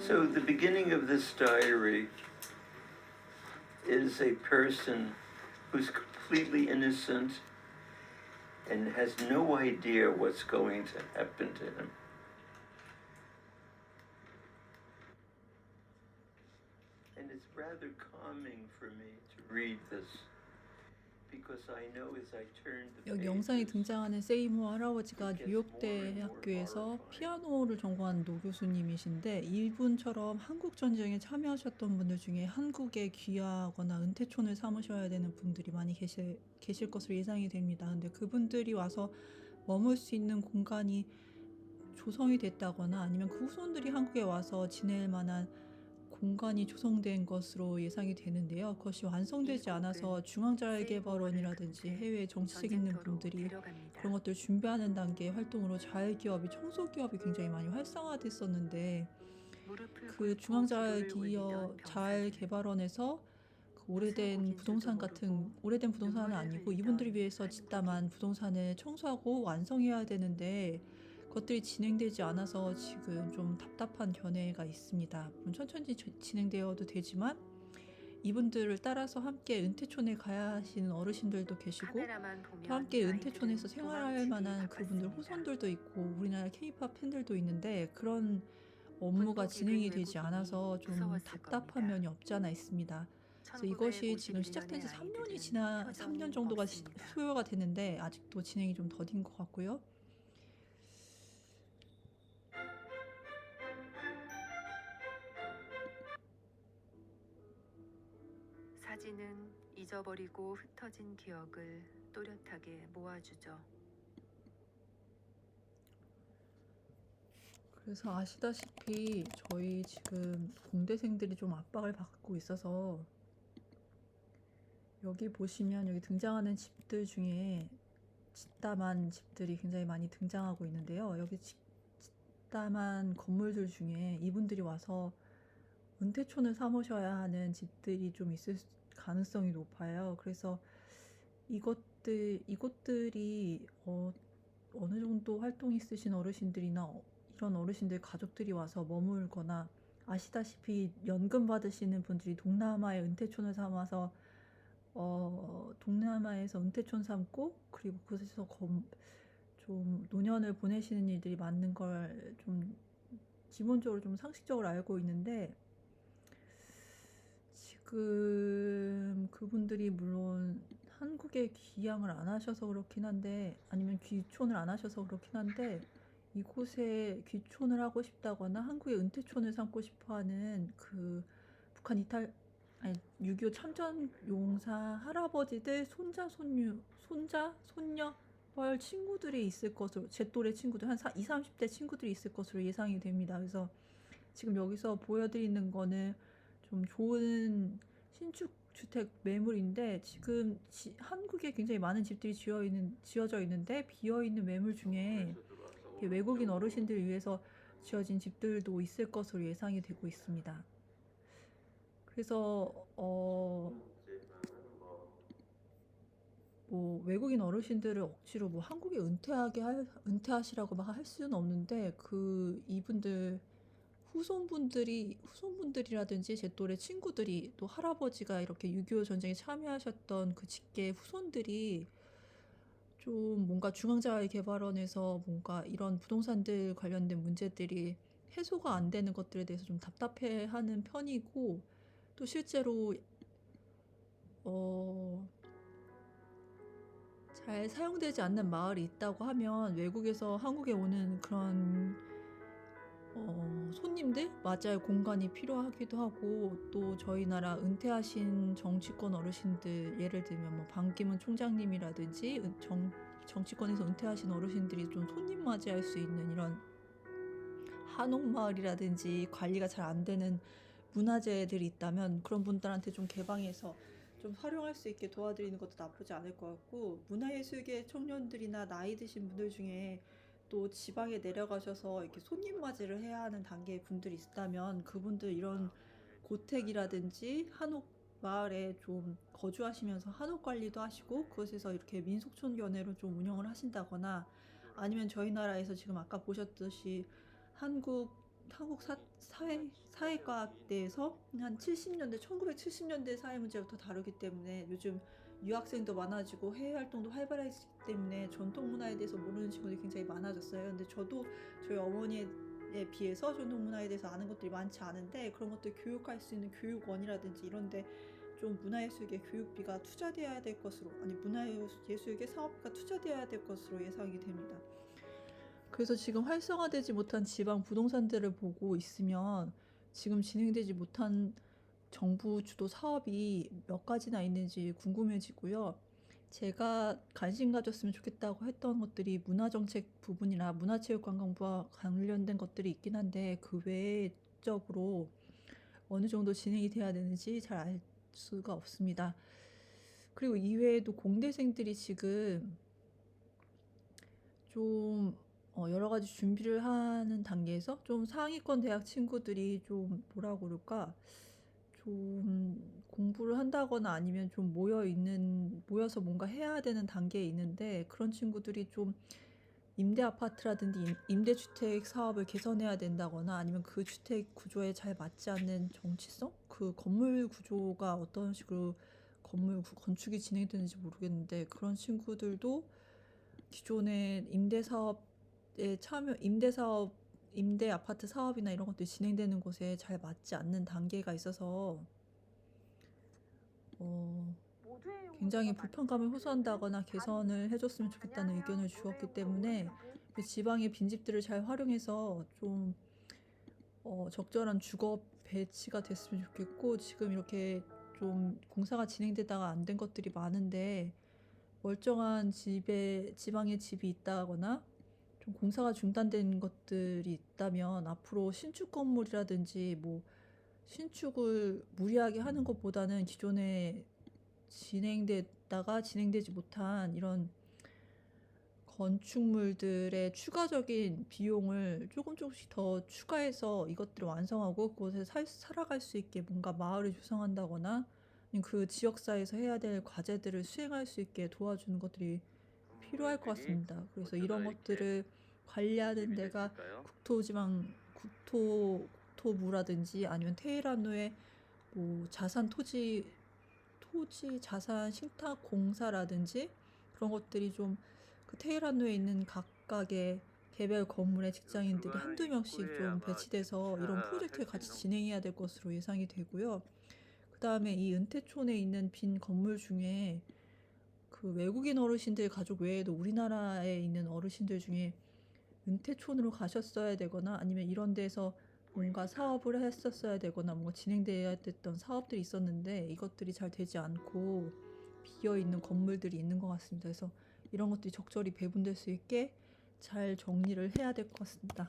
So the beginning of this diary is a person who's completely innocent and has no idea what's going to happen to him. And it's rather calming for me to read this because I know as I turn the 여기 영상에 pages, 등장하는 세이모 할아버지가 뉴욕대 학교에서 피아노를 전공한 노 교수님이신데, 이분처럼 한국 전쟁에 참여하셨던 분들 중에 한국에 귀화하거나 은퇴촌을 삼으셔야 되는 분들이 많이 계실 것으로 예상이 됩니다. 근데 그분들이 와서 머물 수 있는 공간이 조성이 됐다거나 아니면 그 후손들이 한국에 와서 지낼 만한 공간이 조성된 것으로 예상이 되는데요. 그것이 완성되지 않아서 중앙자율개발원이라든지 해외 정치책 있는 분들이 그런 것들 준비하는 단계 활동으로 자율기업이, 청소기업이 굉장히 많이 활성화됐었는데, 그 중앙자율개발원에서 그 오래된 부동산은 아니고 이분들이 위해서 짓담한 부동산을 청소하고 완성해야 되는데 것들이 진행되지 않아서 지금 좀 답답한 견해가 있습니다. 물론 천천히 진행되어도 되지만 이분들을 따라서 함께 은퇴촌에 가야 하시는 어르신들도 계시고, 또 함께 은퇴촌에서 생활할 만한 그분들 후손들도 있고 우리나라 K-팝 팬들도 있는데, 그런 업무가 진행이 되지 않아서 좀 답답한 면이 없지 않아 있습니다. 그래서 이것이 지금 시작된 지 3년 정도가 소요가 됐는데 아직도 진행이 좀 더딘 것 같고요. 사진은 잊어버리고 흩어진 기억을 또렷하게 모아주죠. 그래서 아시다시피 저희 지금 공대생들이 좀 압박을 받고 있어서, 여기 보시면 여기 등장하는 집들 중에 짓담한 집들이 굉장히 많이 등장하고 있는데요. 여기 짓담한 건물들 중에 이분들이 와서 은퇴촌을 삼으셔야 하는 집들이 좀 있을 가능성이 높아요. 그래서 이곳들이 어느 정도 활동 있으신 어르신들이나 이런 어르신들 가족들이 와서 머물거나, 아시다시피 연금 받으시는 분들이 동남아에 은퇴촌을 삼아서 동남아에서 은퇴촌 삼고 그리고 그곳에서 좀 노년을 보내시는 일들이 많은 걸 좀 기본적으로 좀 상식적으로 알고 있는데, 지금 그분들이 물론 한국에 귀향을 안 하셔서 그렇긴 한데, 아니면 귀촌을 안 하셔서 그렇긴 한데, 이곳에 귀촌을 하고 싶다거나 한국에 은퇴촌을 삼고 싶어하는 그 북한 6.25 참전 용사 할아버지들 손자 손녀 뻘 친구들이 있을 것으로, 제 또래 친구들 한 20, 30대 친구들이 있을 것으로 예상이 됩니다. 그래서 지금 여기서 보여드리는 거는 좀 좋은 신축 주택 매물인데, 지금 한국에 굉장히 많은 집들이 지어져 있는데 비어있는 매물 중에 외국인 어르신들을 위해서 지어진 집들도 있을 것으로 예상이 되고 있습니다. 그래서 뭐 외국인 어르신들을 억지로 뭐 한국에 은퇴하시라고 막 할 수는 없는데, 그 이분들 후손분들이라든지 제 또래 친구들이, 또 할아버지가 이렇게 6.25 전쟁에 참여하셨던 그 직계 후손들이 좀 뭔가 중앙자율개발원에서 뭔가 이런 부동산들 관련된 문제들이 해소가 안 되는 것들에 대해서 좀 답답해하는 편이고, 또 실제로 잘 사용되지 않는 마을이 있다고 하면 외국에서 한국에 오는 그런 손님들 맞이할 공간이 필요하기도 하고, 또 저희 나라 은퇴하신 정치권 어르신들, 예를 들면 뭐 반기문 총장님이라든지 정치권에서 은퇴하신 어르신들이 좀 손님 맞이할 수 있는 이런 한옥마을이라든지 관리가 잘 안 되는 문화재들이 있다면 그런 분들한테 좀 개방해서 좀 활용할 수 있게 도와드리는 것도 나쁘지 않을 것 같고, 문화예술계 청년들이나 나이 드신 분들 중에 또 지방에 내려가셔서 이렇게 손님 맞이를 해야 하는 단계의 분들이 있다면, 그분들 이런 고택이라든지 한옥 마을에 좀 거주하시면서 한옥 관리도 하시고 그곳에서 이렇게 민속촌 견해로 좀 운영을 하신다거나, 아니면 저희 나라에서 지금 아까 보셨듯이 한국 한국 사회과학대에서 한 70년대, 1970년대 사회 문제부터 다루기 때문에 요즘 유학생도 많아지고 해외 활동도 활발하기 때문에 전통 문화에 대해서 모르는 친구들이 굉장히 많아졌어요. 근데 저도 저희 어머니에 비해서 전통 문화에 대해서 아는 것들이 많지 않은데 그런 것들 교육할 수 있는 교육원이라든지 이런데 좀 문화예술계 교육비가 투자되어야 될 것으로, 아니 문화예술계 사업비가 투자되어야 될 것으로 예상이 됩니다. 그래서 지금 활성화되지 못한 지방 부동산들을 보고 있으면 지금 진행되지 못한 정부 주도 사업이 몇 가지나 있는지 궁금해지고요. 제가 관심 가졌으면 좋겠다고 했던 것들이 문화정책 부분이나 문화체육관광부와 관련된 것들이 있긴 한데 그 외적으로 어느 정도 진행이 돼야 되는지 잘 알 수가 없습니다. 그리고 이외에도 공대생들이 지금 좀 여러 가지 준비를 하는 단계에서 좀 상위권 대학 친구들이 좀 뭐라고 그럴까? 좀 공부를 한다거나 아니면 좀 모여서 뭔가 해야 되는 단계에 있는데 그런 친구들이 좀 임대 아파트라든지 임대주택 사업을 개선해야 된다거나 아니면 그 주택 구조에 잘 맞지 않는 정치성? 그 건물 구조가 어떤 식으로 건축이 진행되는지 모르겠는데 그런 친구들도 기존의 임대 아파트 사업이나 이런 것들이 진행되는 곳에 잘 맞지 않는 단계가 있어서 굉장히 불편감을 호소한다거나 개선을 해줬으면 좋겠다는 의견을 주었기 때문에 그 지방의 빈집들을 잘 활용해서 좀 적절한 주거 배치가 됐으면 좋겠고 지금 이렇게 좀 공사가 진행되다가 안 된 것들이 많은데 멀쩡한 지방에 집이 있다거나 좀 공사가 중단된 것들이 있다면 앞으로 신축 건물이라든지 뭐 신축을 무리하게 하는 것보다는 기존에 진행됐다가 진행되지 못한 이런 건축물들의 추가적인 비용을 조금씩 더 추가해서 이것들을 완성하고 그곳에 살아갈 수 있게 뭔가 마을을 조성한다거나 그 지역사회에서 해야 될 과제들을 수행할 수 있게 도와주는 것들이 필요할 것 같습니다. 그래서 이런 것들을 관리하는 데가 국토부라든지 아니면 테헤란노의 뭐 토지 자산 신탁 공사라든지 그런 것들이 좀 그 테헤란노에 있는 각각의 개별 건물의 직장인들이 한두 명씩 좀 배치돼서 이런 프로젝트를 같이 진행해야 될 것으로 예상이 되고요. 그 다음에 이 은퇴촌에 있는 빈 건물 중에 그 외국인 어르신들 가족 외에도 우리나라에 있는 어르신들 중에 은퇴촌으로 가셨어야 되거나 아니면 이런 데서 뭔가 사업을 했었어야 되거나 뭔가 진행돼야 됐던 사업들이 있었는데 이것들이 잘 되지 않고 비어있는 건물들이 있는 것 같습니다. 그래서 이런 것들이 적절히 배분될 수 있게 잘 정리를 해야 될 것 같습니다.